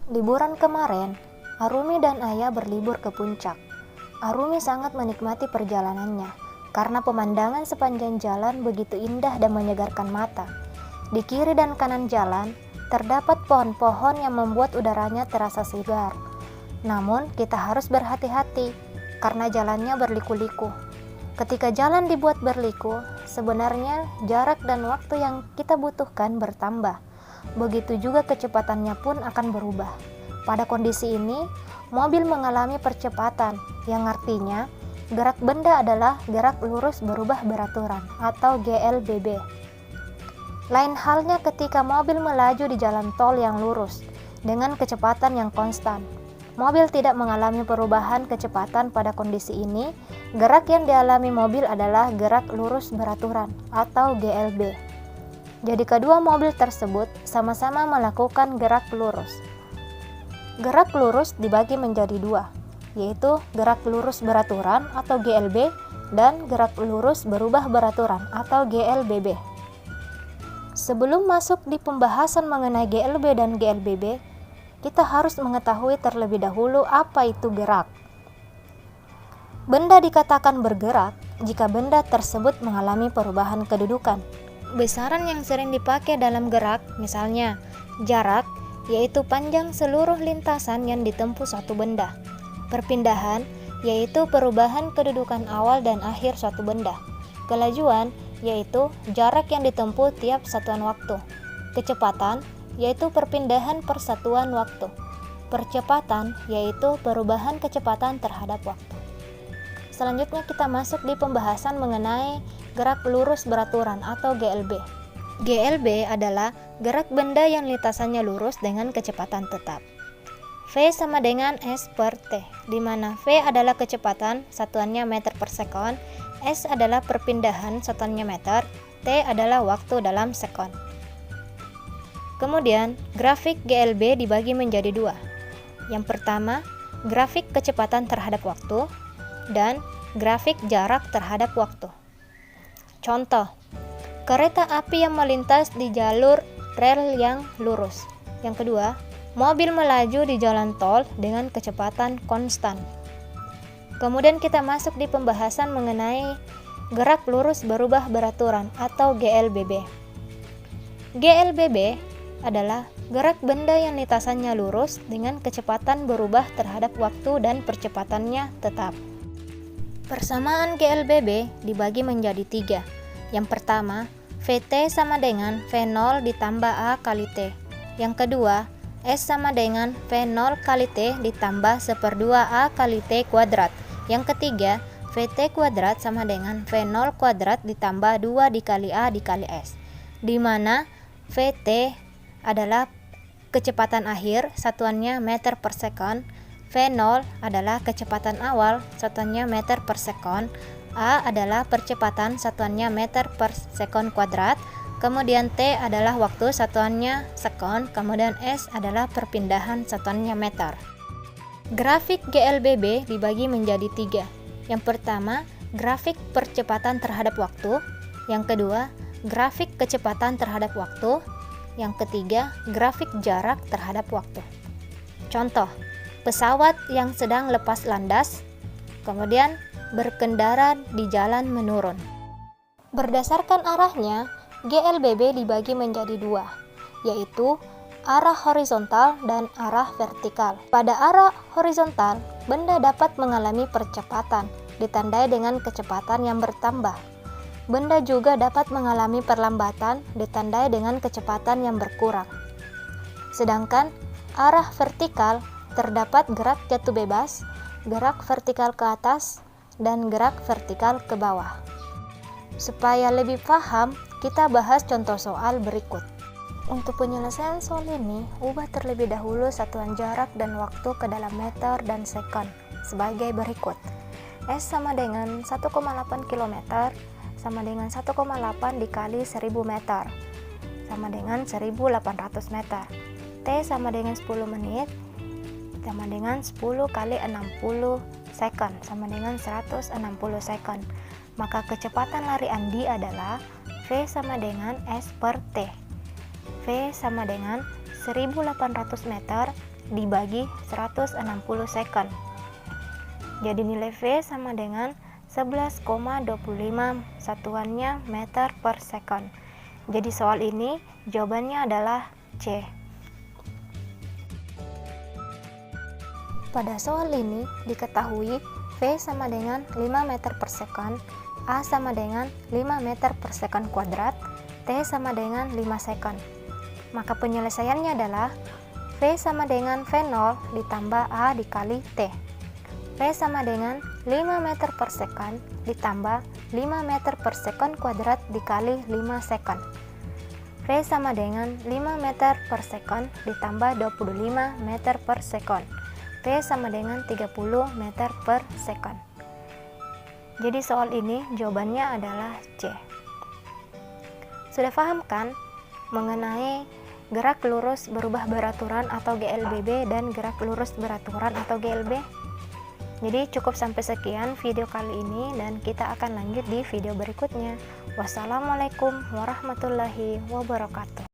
Liburan kemarin, Arumi dan Ayah berlibur ke puncak. Arumi sangat menikmati perjalanannya, karena pemandangan sepanjang jalan begitu indah dan menyegarkan mata. Di kiri dan kanan jalan, terdapat pohon-pohon yang membuat udaranya terasa segar. Namun, kita harus berhati-hati, karena jalannya berliku-liku. Ketika jalan dibuat berliku, sebenarnya jarak dan waktu yang kita butuhkan bertambah. Begitu juga kecepatannya pun akan berubah. Pada kondisi ini, mobil mengalami percepatan, yang artinya gerak benda adalah gerak lurus berubah beraturan atau GLBB. Lain halnya ketika mobil melaju di jalan tol yang lurus dengan kecepatan yang konstan. Mobil tidak mengalami perubahan kecepatan. Pada kondisi ini, gerak yang dialami mobil adalah gerak lurus beraturan atau GLB. Jadi kedua mobil tersebut sama-sama melakukan gerak lurus. Gerak lurus dibagi menjadi dua, yaitu gerak lurus beraturan atau GLB dan gerak lurus berubah beraturan atau GLBB. Sebelum masuk di pembahasan mengenai GLB dan GLBB, kita harus mengetahui terlebih dahulu apa itu gerak. Benda dikatakan bergerak jika benda tersebut mengalami perubahan kedudukan. Besaran yang sering dipakai dalam gerak, misalnya jarak, yaitu panjang seluruh lintasan yang ditempuh suatu benda. Perpindahan, yaitu perubahan kedudukan awal dan akhir suatu benda. Kelajuan, yaitu jarak yang ditempuh tiap satuan waktu. Kecepatan, yaitu perpindahan persatuan waktu. Percepatan, yaitu perubahan kecepatan terhadap waktu. Selanjutnya kita masuk di pembahasan mengenai gerak lurus beraturan atau GLB. GLB adalah gerak benda yang lintasannya lurus dengan kecepatan tetap. V sama dengan S per T, di mana V adalah kecepatan, satuannya meter per sekon, S adalah perpindahan, satuannya meter, T adalah waktu dalam sekon. Kemudian, grafik GLB dibagi menjadi dua. Yang pertama, grafik kecepatan terhadap waktu, dan grafik jarak terhadap waktu. Contoh, kereta api yang melintas di jalur rel yang lurus. Yang kedua, mobil melaju di jalan tol dengan kecepatan konstan. Kemudian kita masuk di pembahasan mengenai gerak lurus berubah beraturan atau GLBB. GLBB adalah gerak benda yang lintasannya lurus dengan kecepatan berubah terhadap waktu dan percepatannya tetap. Persamaan GLBB dibagi menjadi tiga. Yang pertama, VT sama dengan V0 ditambah A kali T. Yang kedua, S sama dengan V0 kali T ditambah 1/2 A kali T kuadrat. Yang ketiga, VT kuadrat sama dengan V0 kuadrat ditambah 2 dikali A dikali S. Di mana VT adalah kecepatan akhir, satuannya meter per sekon. V0 adalah kecepatan awal, satuannya meter per sekon. A adalah percepatan, satuannya meter per sekon kuadrat. Kemudian T adalah waktu, satuannya sekon. Kemudian S adalah perpindahan, satuannya meter. Grafik GLBB dibagi menjadi tiga. Yang pertama, grafik percepatan terhadap waktu. Yang kedua, grafik kecepatan terhadap waktu. Yang ketiga, grafik jarak terhadap waktu. Contoh, pesawat yang sedang lepas landas, kemudian berkendara di jalan menurun. Berdasarkan arahnya, GLBB dibagi menjadi dua, yaitu arah horizontal dan arah vertikal. Pada arah horizontal, benda dapat mengalami percepatan, ditandai dengan kecepatan yang bertambah. Benda juga dapat mengalami perlambatan, ditandai dengan kecepatan yang berkurang. Sedangkan arah vertikal terdapat gerak jatuh bebas, gerak vertikal ke atas, dan gerak vertikal ke bawah. Supaya lebih paham, kita bahas contoh soal berikut. Untuk penyelesaian soal ini, ubah terlebih dahulu satuan jarak dan waktu ke dalam meter dan sekon sebagai berikut. S sama dengan 1,8 km sama dengan 1,8 dikali 1000 meter sama dengan 1800 meter. T sama dengan 10 menit sama dengan 10 kali 60 second sama dengan 160 second. Maka kecepatan lari Andi adalah V sama dengan S per T. V sama dengan 1800 meter dibagi 160 second. Jadi nilai V sama dengan 11,25 satuannya meter per second. Jadi soal ini jawabannya adalah C. Pada soal ini diketahui V sama dengan 5 meter per second, A sama dengan 5 meter per second kuadrat, T sama dengan 5 second. Maka penyelesaiannya adalah V sama dengan V0 ditambah A dikali T. V sama dengan 5 meter per second ditambah 5 meter per second kuadrat dikali 5 second. V sama dengan 5 meter per second ditambah 25 meter per second. V sama dengan 30 meter per second. Jadi soal ini jawabannya adalah C. Sudah paham kan mengenai gerak lurus berubah beraturan atau GLBB dan gerak lurus beraturan atau GLB? Jadi cukup sampai sekian video kali ini dan kita akan lanjut di video berikutnya. Wassalamualaikum warahmatullahi wabarakatuh.